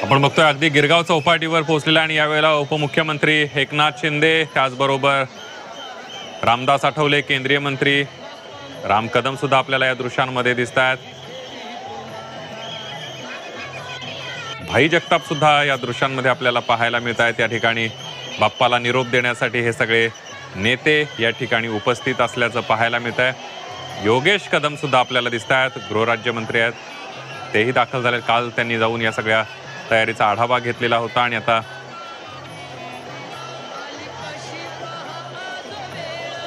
आपण बघतोय अगदी गिरगाव चौपाटीवर पोहोचलेला आणि यावेळेला उपमुख्यमंत्री एकनाथ शिंदे, त्याचबरोबर रामदास आठवले केंद्रीय मंत्री राम कदम सुद्धा आपल्याला या दृश्यांमध्ये दिसत आहेत। भाई जगताप सुद्धा या दृश्यांमध्ये आपल्याला पाहायला मिळत आहेत। या ठिकाणी बाप्पाला निरोप देण्यासाठी हे सगळे नेते या ठिकाणी उपस्थित असल्याचं पाहायला मिळत आहे। योगेश कदम सुद्धा आपल्याला दिसत आहेत, गृहराज्यमंत्री आहेत, तेही दाखल झाले। काल त्यांनी जाऊन या सगळ्या तयारीचा आढावा घेतलेला होता आणि आता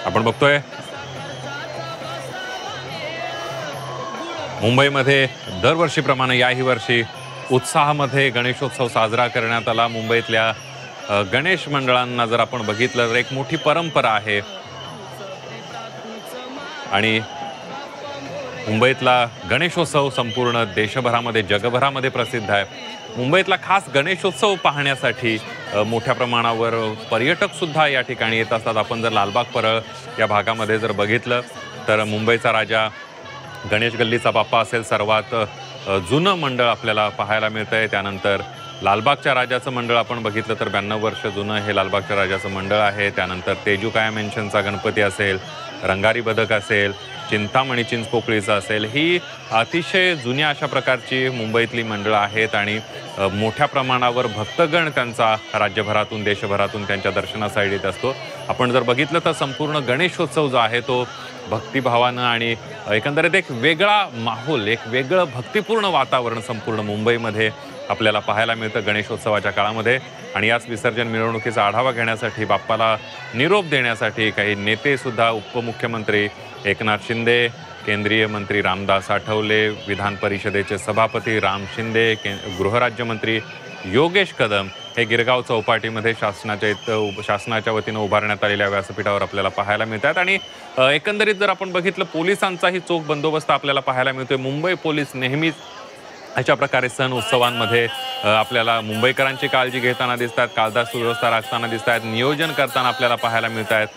आपण बघतोय मुंबईमध्ये दरवर्षीप्रमाणे याही वर्षी उत्साहामध्ये गणेशोत्सव साजरा करण्यात आला। मुंबईतल्या गणेश मंडळांना जर आपण बघितलं तर एक मोठी परंपरा आहे आणि मुंबईतला गणेशोत्सव संपूर्ण देशभरामध्ये जगभरामध्ये प्रसिद्ध आहे। मुंबईतला खास गणेशोत्सव पाहण्यासाठी मोठ्या प्रमाणावर पर्यटक सुद्धा या ठिकाणी येत असतात। आपण जर लालबाग परळ या भागामध्ये जर बघितलं तर मुंबईचा राजा गणेश गल्लीचा बाप्पा असेल, सर्वात जुनं मंडळ आपल्याला पाहायला मिळतंय। त्यानंतर लालबागच्या राजाचं मंडळ आपण बघितलं तर 92 वर्ष जुनं हे लालबागच्या राजाचं मंडळ आहे। त्यानंतर तेजूकाया मेन्शनचा गणपती असेल, रंगारी बदक असेल, चिंतामणी चिंचपोकळीचं असेल, ही अतिशय जुन्या अशा प्रकारची मुंबईतली मंडळं आहेत आणि मोठ्या प्रमाणावर भक्तगण त्यांचा राज्यभरातून देशभरातून त्यांच्या दर्शनासाठी येत असतो। आपण जर बघितलं तर संपूर्ण गणेशोत्सव जो आहे तो भक्तिभावानं आणि एकंदरीत एक वेगळा माहोल, एक वेगळं भक्तिपूर्ण वातावरण संपूर्ण मुंबईमध्ये आपल्याला पाहायला मिळतं गणेशोत्सवाच्या काळामध्ये। आणि याच विसर्जन मिरवणुकीचा आढावा घेण्यासाठी, बाप्पाला निरोप देण्यासाठी काही नेते सुद्धा, उपमुख्यमंत्री एकनाथ शिंदे, केंद्रीय मंत्री रामदास आठवले, विधान परिषदेचे सभापती राम शिंदे, गृहराज्यमंत्री योगेश कदम हे गिरगाव चौपाटीमध्ये शासनाच्या वतीनं उभारण्यात आलेल्या व्यासपीठावर आपल्याला पाहायला मिळतात। आणि एकंदरीत जर आपण बघितलं पोलिसांचाही चोख बंदोबस्त आपल्याला पाहायला मिळतोय। मुंबई पोलीस नेहमीच अशा प्रकारे सण उत्सवांमध्ये आपल्याला मुंबईकरांची काळजी घेताना दिसतात, कायदा सुव्यवस्था राखताना दिसत आहेत, नियोजन करताना आपल्याला पाहायला मिळत आहेत।